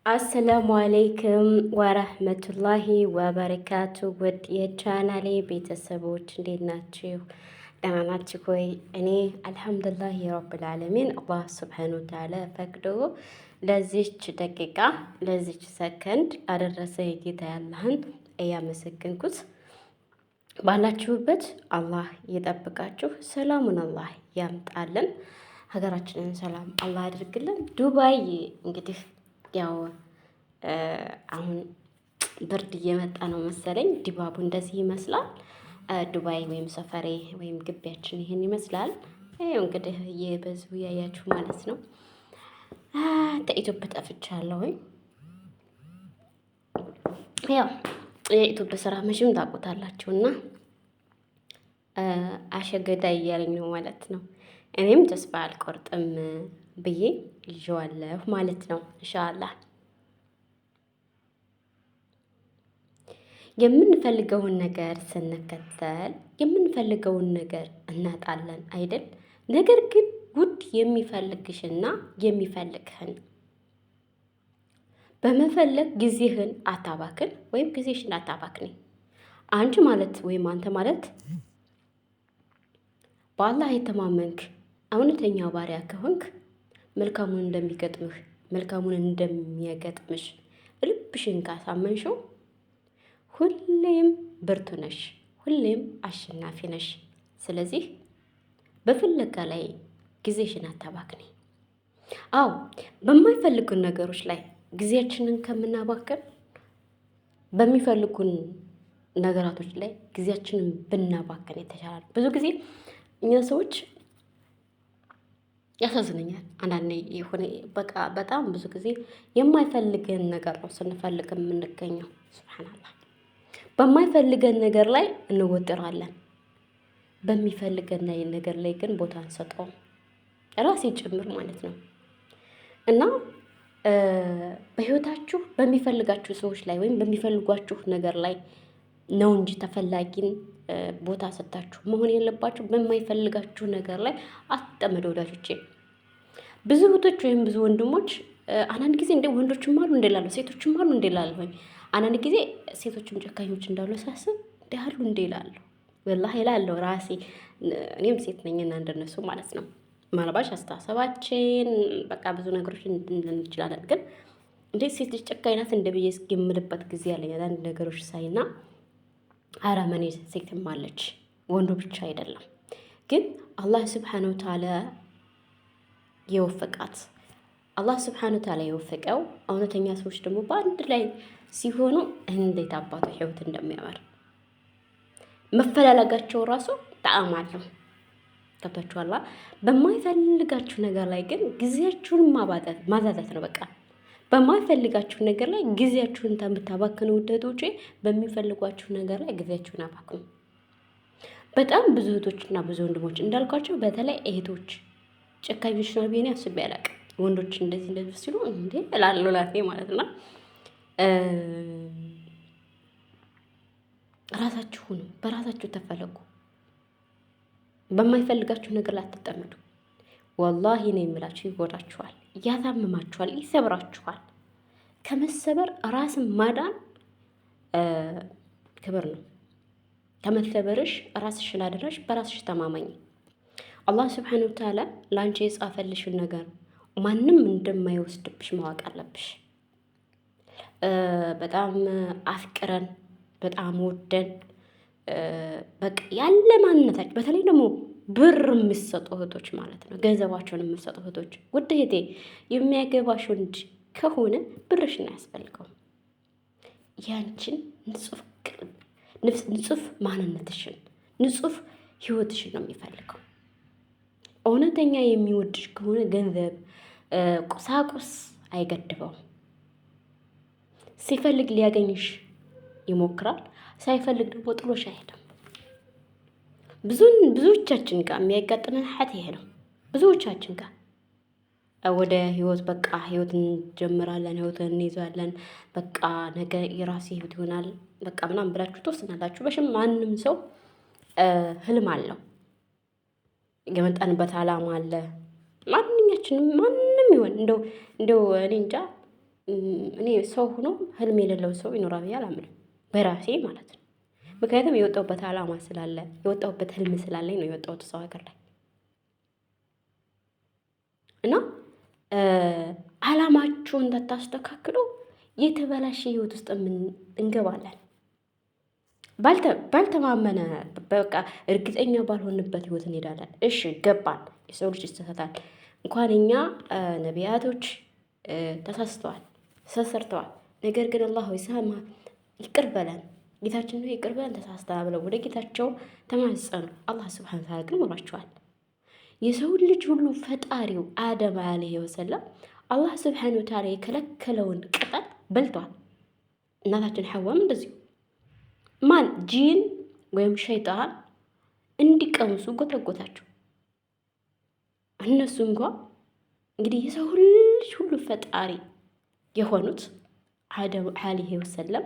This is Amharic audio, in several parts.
አሰላሙ አለይኩም ወረህመቱላሂ ወበረካቱ። ውድ የቻናሌ ቤተሰቦች እንዴት ናችሁ? ደህና ናችሁ ሆይ? እኔ አልሐምዱሊላህ የረብል ዓለሚን አላህ ሱብሓነሁ ወተዓላ ፈቅዶ ለዚች ደቂቃ ለዚች ሰከንድ አደረሰ ጌታ ያለህን እያመሰገንኩት ባላችሁበት አላህ ይጠብቃችሁ፣ ሰላሙን አላህ ያምጣልን፣ ሀገራችንን ሰላም አላህ ያድርግልን። ዱባይ እንግዲህ ያው አሁን ብርድ እየመጣ ነው መሰለኝ። ድባቡ እንደዚህ ይመስላል። ዱባይ ወይም ሰፈሬ ወይም ግቢያችን ይሄን ይመስላል። ይኸው እንግዲህ እየበዙ ያያችሁ ማለት ነው። ከኢትዮጵያ ጠፍቻለሁኝ። ያው የኢትዮጵያ ስራ መቼም ታውቁታላችሁና አሸገዳይ እያለኝ ነው ማለት ነው። እኔም ተስፋ አልቆርጥም ብዬ ይዤዋለሁ ማለት ነው። ኢንሻአላህ የምንፈልገውን ነገር ስንከተል የምንፈልገውን ነገር እናጣለን አይደል? ነገር ግን ውድ የሚፈልግሽና የሚፈልግህን በመፈለግ ጊዜህን አታባክን ወይም ጊዜሽን አታባክኒ። አንቺ ማለት ወይም አንተ ማለት በአላህ የተማመንክ እውነተኛ ባሪያ ከሆንክ መልካሙን እንደሚገጥምህ መልካሙን እንደሚያገጥምሽ ልብሽን ካሳመንሽው ሁሌም ብርቱ ነሽ፣ ሁሌም አሸናፊ ነሽ። ስለዚህ በፍለጋ ላይ ጊዜሽን አታባክኒ። አዎ በማይፈልጉን ነገሮች ላይ ጊዜያችንን ከምናባክን በሚፈልጉን ነገራቶች ላይ ጊዜያችንን ብናባክን የተሻለ። ብዙ ጊዜ እኛ ሰዎች ያሳዝነኛል። አንዳንዴ የሆነ በቃ በጣም ብዙ ጊዜ የማይፈልገን ነገር ነው ስንፈልግ የምንገኘው። ሱብሃንአላህ በማይፈልገን ነገር ላይ እንወጥራለን። በሚፈልገን ነገር ላይ ግን ቦታ አንሰጠውም፣ ራሴ ጭምር ማለት ነው። እና በህይወታችሁ በሚፈልጋችሁ ሰዎች ላይ ወይም በሚፈልጓችሁ ነገር ላይ ነው እንጂ ተፈላጊን ቦታ ሰጣችሁ መሆን የለባችሁ። በማይፈልጋችሁ ነገር ላይ አትጠመዱ ወዳጆቼ። ብዙ እህቶች ወይም ብዙ ወንድሞች አንዳንድ ጊዜ እንደ ወንዶችም አሉ እንደላለሁ ሴቶችም አሉ እንደላለሁኝ። አንዳንድ ጊዜ ሴቶችም ጨካኞች እንዳሉ ሳስብ እንዳሉ እንደላለሁ ወላሂ እላለሁ ራሴ። እኔም ሴት ነኝና እንደነሱ ማለት ነው። ማለባሽ አስተሳሰባችን በቃ ብዙ ነገሮች እንችላለን። ግን እንዴት ሴት ልጅ ጨካኝ ናት እንደ ብዬ እስኪምልበት ጊዜ ያለኝ አንዳንድ ነገሮች ሳይና አረመኔ ሴትም አለች፣ ወንዱ ብቻ አይደለም። ግን አላህ ስብሓነሁ ወተዓላ የወፈቃት አላህ ስብሓነሁ ወተዓላ የወፈቀው እውነተኛ ሰዎች ደግሞ በአንድ ላይ ሲሆኑ እንዴት አባቱ ህይወት እንደሚያምር መፈላለጋቸው ራሱ ጣዕም አለው። ገብታችኋል? በማይፈልጋችሁ ነገር ላይ ግን ጊዜያችሁን ማዛዛት ነው በቃ። በማይፈልጋችሁ ነገር ላይ ጊዜያችሁን ከምታባክኑ ውደቶቼ በሚፈልጓችሁ ነገር ላይ ጊዜያችሁን አባክኑ። በጣም ብዙ እህቶችና ብዙ ወንድሞች እንዳልኳቸው በተለይ እህቶች ጨካኞች ነው ብዬ አስቤ አላውቅም። ወንዶች እንደዚህ ሲሉ እንዴ እላለሁ ላፌ ማለት ነው። ራሳችሁ ሁኑ፣ በራሳችሁ ተፈለጉ። በማይፈልጋችሁ ነገር ላይ አትጠመዱ። ወላሂ ነው የምላችሁ፣ ይጎዳችኋል፣ ያታምማችኋል፣ ይሰብራችኋል። ከመሰበር ራስን ማዳን ክብር ነው። ከመሰበርሽ ራስሽን አድረሽ በራስሽ ተማመኝ። አላህ ስብሓነሁ ወተዓላ ለአንቺ የጻፈልሽን ነገር ማንም እንደማይወስድብሽ ማወቅ አለብሽ። በጣም አፍቅረን በጣም ወደን በቃ ያለ ማንነታችን በተለይ ደግሞ ብር የሚሰጡ እህቶች ማለት ነው፣ ገንዘባቸውን የሚሰጡ እህቶች፣ ውድ እህቴ የሚያገባሽ ወንድ ከሆነ ብርሽን አያስፈልገውም። ያንቺን ንጹህ ማንነትሽን ንጹህ ህይወትሽን ነው የሚፈልገው። እውነተኛ የሚወድሽ ከሆነ ገንዘብ፣ ቁሳቁስ አይገድበውም። ሲፈልግ ሊያገኝሽ ይሞክራል፣ ሳይፈልግ ደግሞ ጥሎሽ አይሄድም። ብዙዎቻችን ጋር የሚያጋጥመን ሀት ይሄ ነው። ብዙዎቻችን ጋር ወደ ህይወት በቃ ህይወት እንጀምራለን፣ ህይወት እንይዛለን፣ በቃ ነገ የራሴ ህይወት ይሆናል በቃ ምናምን ብላችሁ ትወስናላችሁ። በሽም ማንም ሰው ህልም አለው፣ የመጣንበት አላማ አለ። ማንኛችንም ማንም ይሆን እንደው እኔ እንጃ እኔ ሰው ሆኖ ህልም የሌለው ሰው ይኖራል ብዬ አላምንም፣ በራሴ ማለት ነው። ምክንያቱም የወጣሁበት አላማ ስላለ የወጣሁበት ህልም ስላለኝ ነው የወጣሁት ሰው ሀገር ላይ እና አላማችሁን እንዳታስተካክሉ የተበላሸ ህይወት ውስጥ እንገባለን። ባልተማመነ በቃ እርግጠኛ ባልሆንበት ህይወት እንሄዳለን። እሺ ገባን፣ የሰው ልጅ ይሳሳታል። እንኳን እኛ ነቢያቶች ተሳስተዋል፣ ተሰርተዋል። ነገር ግን አላህ ሆይ ሰማ ይቅር በለን፣ ጌታችን ሆይ ይቅር በለን ተሳስተናል ብለው ወደ ጌታቸው ተማጸኑ። አላህ ሱብሓነሁ ወተዓላ ግን ምሯቸዋል። የሰው ልጅ ሁሉ ፈጣሪው አደም አለይሂ ወሰለም አላህ ሱብሓነሁ ወተዓላ የከለከለውን ቅጠል በልተዋል። እናታችን ሐዋም እንደዚሁ ማን ጂን ወይም ሸይጣን እንዲቀምሱ ጎተጎታቸው። እነሱ እንኳ እንግዲህ የሰው ልጅ ሁሉ ፈጣሪ የሆኑት አደም አለይሂ ወሰለም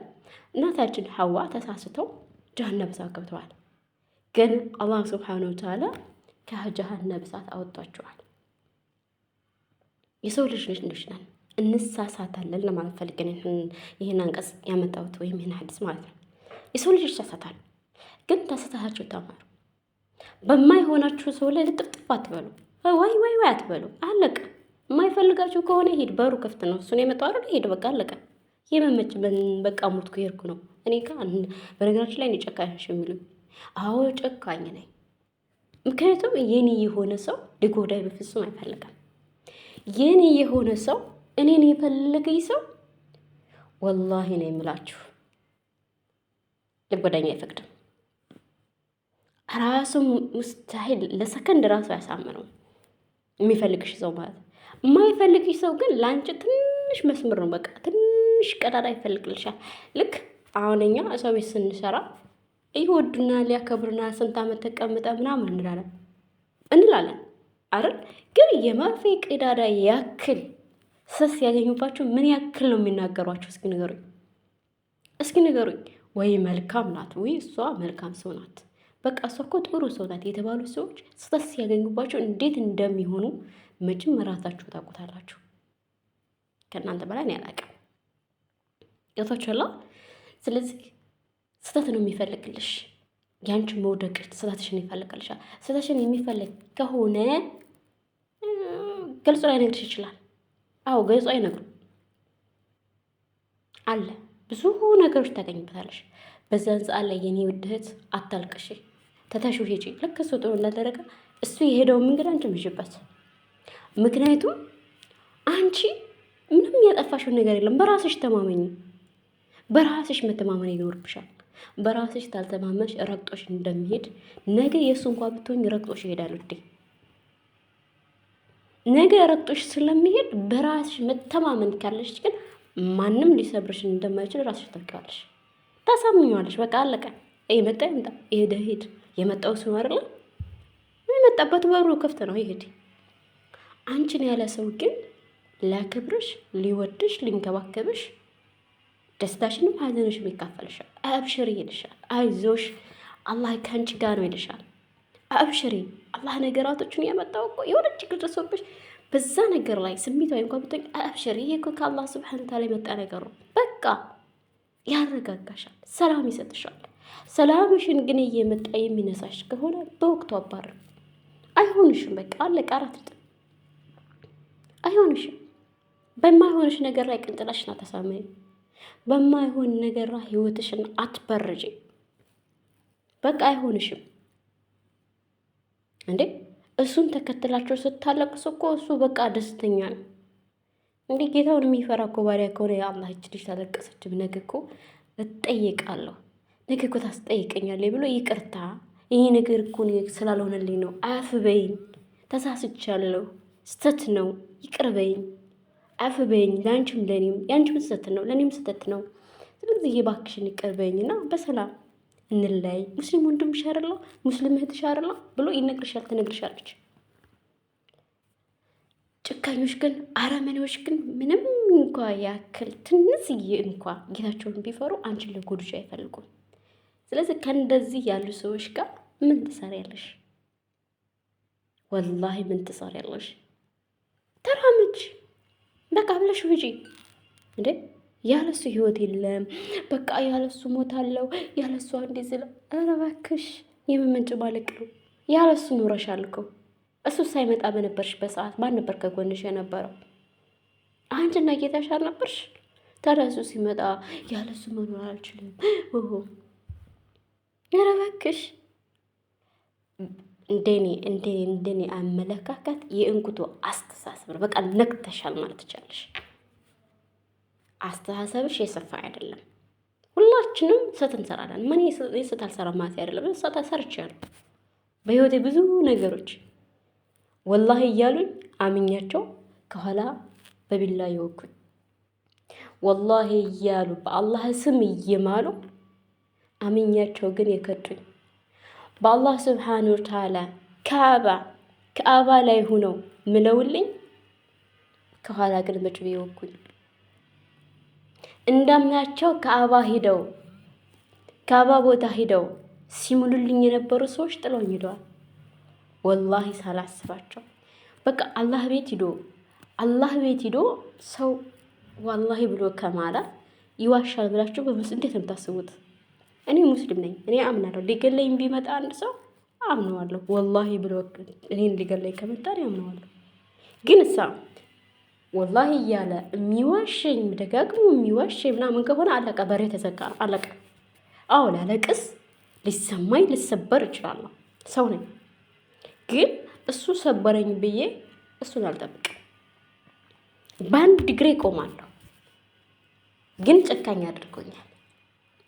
እናታችን ሐዋ ተሳስተው ጀሃነም እሳት ገብተዋል። ግን አላህ ሱብሓነሁ ወተዓላ ከጀሃነም እሳት አወጣቸዋል። የሰው ልጅ ልጅ ነን፣ እንሳሳታለን ለማለት ፈልገን ይህን አንቀጽ ያመጣሁት ወይም ይህን ሐዲስ ማለት ነው። የሰው ልጅ ይሳሳታል፣ ግን ተሳሳታችሁ ተማሩ። በማይሆናችሁ ሰው ላይ ልጥፍጥፍ አትበሉ፣ ዋይ ዋይ ዋይ አትበሉ። አለቀ። የማይፈልጋችሁ ከሆነ ሂድ፣ በሩ ክፍት ነው። እሱን የመጣው አይደል? ሂድ፣ በቃ አለቀ። የመመጭ በቃ ሞትኩ ሄድኩ ነው። እኔ በነገራችን ላይ እኔ ጨካኝ ነሽ የሚሉኝ፣ አዎ ጨካኝ ነኝ። ምክንያቱም የኔ የሆነ ሰው ሊጎዳይ በፍጹም አይፈልጋም። የኔ የሆነ ሰው እኔን የፈለገኝ ሰው ወላሂ ነው የምላችሁ ሊጎዳኝ አይፈቅድም። ራሱ ሙስታሂል ለሰከንድ ራሱ ያሳምነው የሚፈልግሽ ሰው ማለት። የማይፈልግሽ ሰው ግን ለአንቺ ትንሽ መስመር ነው፣ በቃ ትንሽ ቀዳዳ ይፈልግልሻል። ልክ አሁን እኛ ሰው ቤት ስንሰራ ይወዱናል፣ ያከብሩናል፣ ስንት ዓመት ተቀምጠ ምናምን እንላለን አይደል? ግን የመርፌ ቀዳዳ ያክል ስስ ያገኙባቸው ምን ያክል ነው የሚናገሯቸው? እስኪ ንገሩኝ። ወይ መልካም ናት፣ ወይ እሷ መልካም ሰው ናት፣ በቃ እሷ እኮ ጥሩ ሰው ናት የተባሉ ሰዎች ስህተት ሲያገኙባቸው እንዴት እንደሚሆኑ መቼም ራሳችሁ ታውቁታላችሁ። ከእናንተ በላይ እኔ አላውቅም። ገብታችኋል? ስለዚህ ስህተት ነው የሚፈልግልሽ፣ ያንቺ መውደቅ ስህተትሽን ይፈልግልሻል። ስህተትሽን የሚፈልግ ከሆነ ገልጾ ላይ ነግርሽ ይችላል። አዎ ገልጾ አይነግሩም አለ ብዙ ነገሮች ታገኝበታለሽ። በዛን ሰዓት ላይ የኔ ውድ እህት አታልቅሽ፣ ተታሽው ሂጂ። ልክ እሱ ጥሩ እንዳደረገ እሱ የሄደውን መንገድ አንቺ ምሽበት። ምክንያቱም አንቺ ምንም ያጠፋሽው ነገር የለም። በራስሽ ተማመኝ። በራስሽ መተማመን ይኖርብሻል። በራስሽ ታልተማመንሽ ረግጦሽ እንደሚሄድ ነገ የእሱ እንኳ ብትሆኝ ረግጦሽ ይሄዳል ውዴ። ነገ ረግጦሽ ስለሚሄድ በራስሽ መተማመን ካለሽ ግን ማንም ሊሰብርሽ እንደማይችል ራስሽ ታውቂዋለሽ፣ ታሳምኛለሽ። በቃ አለቀ። የመጣ ይምጣ፣ የሄደ ሄድ። የመጣው ሰው አይደለ? የመጣበት በሩ ክፍት ነው፣ ይሄድ። አንቺን ያለ ሰው ግን ሊያከብርሽ፣ ሊወድሽ፣ ሊንከባከብሽ፣ ደስታሽንም ሀዘንሽም ይካፈልሻል። አብሽሪ ይልሻል። አይዞሽ አላህ ከአንቺ ጋር ነው ይልሻል። አብሽሪ አላህ ነገራቶችን ያመጣው እኮ የሆነ ችግር ደርሶብሽ በዛ ነገር ላይ ስሜታዊ እንኳን ብትሆኝ አብሽሪ፣ ይሄ እኮ ከአላህ ሱብሓነሁ ወተዓላ የመጣ ነገር ነው። በቃ ያረጋጋሻል፣ ሰላም ይሰጥሻል። ሰላምሽን ግን እየመጣ የሚነሳሽ ከሆነ በወቅቱ አባር አይሆንሽም። በቃ አለቀ። አራት አይሆንሽም። በማይሆንሽ ነገር ላይ ቅንጥላሽን አታሳመኝ። በማይሆን ነገር ላይ ህይወትሽን አትበርጂ። በቃ አይሆንሽም እንዴ! እሱን ተከትላቸው ስታለቅሱ እኮ እሱ በቃ ደስተኛ ነው እንዴ! ጌታውን የሚፈራ እኮ ባሪያ ከሆነ የአላህ እጅ ልጅ ታለቀሰችም፣ ነገ እኮ እጠየቃለሁ፣ ነገ እኮ ታስጠይቀኛለህ ብሎ ይቅርታ፣ ይሄ ነገር እኮ ስላልሆነልኝ ነው፣ አፍ በይኝ፣ ተሳስቻለሁ፣ ስተት ነው፣ ይቅር በይኝ፣ አፍ በይኝ፣ ለአንቺም ለእኔም፣ ያንቺም ስተት ነው፣ ለእኔም ስተት ነው፣ ስለዚህ እባክሽን ይቅር በይኝና በሰላም እንላይ። ሙስሊም ወንድምሽ አይደለም ሙስሊም እህትሽ አይደለም ብሎ ይነግርሻል፣ ትነግርሻለች። ጭካኞች ግን አረመኔዎች ግን ምንም እንኳ ያክል ትንሽዬ እንኳ ጌታቸውን ቢፈሩ አንቺን ሊጎዱሽ አይፈልጉም። ስለዚህ ከእንደዚህ ያሉ ሰዎች ጋር ምን ትሰሪያለሽ? ወላሂ ምን ትሰሪያለሽ? ተራመጅ በቃ ብለሽ ውጪ። እንዴ? ያለሱ ህይወት የለም። በቃ ያለሱ ሞታለው፣ ያለሱ አንዴ ዝላ። ኧረ እባክሽ የምንጭ ማለቅ ነው። ያለሱ ኖረሻል እኮ። እሱ ሳይመጣ በነበርሽበት ሰዓት ማን ነበር ከጎንሽ የነበረው? አንቺና ጌታሽ አልነበርሽ? ታዲያ እሱ ሲመጣ ያለሱ መኖር አልችልም። ኧረ እባክሽ እንደኔ አመለካከት የእንቁቶ አስተሳሰብ ነው። በቃ ነክተሻል ማለት ትቻለሽ። አስተሳሰብሽ የሰፋ አይደለም። ሁላችንም ስህተት እንሰራለን። ምን ስህተት አልሰራም ማለት አይደለም። ስህተት ሰርቻለሁ በህይወቴ ብዙ ነገሮች ወላሂ እያሉኝ አምኛቸው ከኋላ በቢላ ይወኩኝ። ወላሂ እያሉ በአላህ ስም እየማሉ አምኛቸው ግን የከዱኝ። በአላህ ስብሓን ወተዓላ ከአባ ላይ ሁነው ምለውልኝ ከኋላ ግን በጭቤ ይወኩኝ። እንዳምናቸው ከአባ ቦታ ሂደው ሲሙሉልኝ የነበሩ ሰዎች ጥለውኝ ሄደዋል። ወላሂ ሳላስባቸው በቃ አላህ ቤት ሂዶ ሰው ወላሂ ብሎ ከማላ ይዋሻል ብላችሁ እንዴት ነው የምታስቡት? እኔ ሙስሊም ነኝ። እኔ አምናለሁ። ሊገለኝ ቢመጣ አንድ ሰው አምነዋለሁ። ወላሂ ብሎ እኔን ሊገለኝ ከመጣ አምነዋለሁ። ግን ወላሂ እያለ የሚዋሸኝ ደጋግሞ የሚዋሸኝ ምናምን ከሆነ አለቀ፣ በሬ ተዘጋ ነው አለቀ። አዎ ላለቅስ ሊሰማኝ ልሰበር እችላለሁ፣ ሰው ነኝ። ግን እሱ ሰበረኝ ብዬ እሱን አልጠብቅም። በአንድ እግሬ ቆማለሁ። ግን ጨካኝ አድርጎኛል።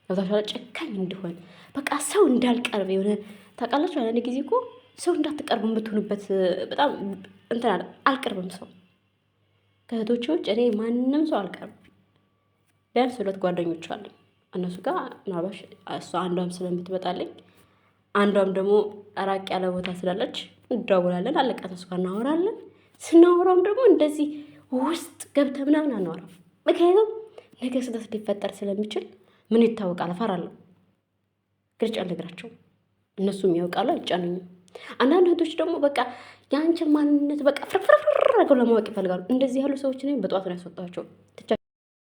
በዛሻ ጨካኝ እንዲሆን በቃ ሰው እንዳልቀርብ የሆነ ታውቃላችሁ። አንዳንድ ጊዜ እኮ ሰው እንዳትቀርቡ የምትሆኑበት በጣም እንትን አልቀርብም ሰው ከእህቶቼ ውጭ እኔ ማንም ሰው አልቀርብም። ቢያንስ 2 ጓደኞች አለኝ። እነሱ ጋር ምናልባት እሷ አንዷም ስለምትመጣለኝ አንዷም ደግሞ ራቅ ያለ ቦታ ስላለች እንደዋወላለን። አለቀ። እነሱ ጋር እናወራለን። ስናወራም ደግሞ እንደዚህ ውስጥ ገብተ ምናምን አናወራም። ምክንያቱም ነገ ስህተት ሊፈጠር ስለሚችል ምን ይታወቃል፣ እፈራለሁ። ግልጭ አልነግራቸውም። እነሱም ያውቃሉ፣ አይጫኑኝም። አንዳንድ እህቶች ደግሞ በቃ የአንቺን ማንነት በቃ ፍርፍር አድርገው ለማወቅ ይፈልጋሉ። እንደዚህ ያሉ ሰዎች በጠዋት ነው ያስወጣቸው።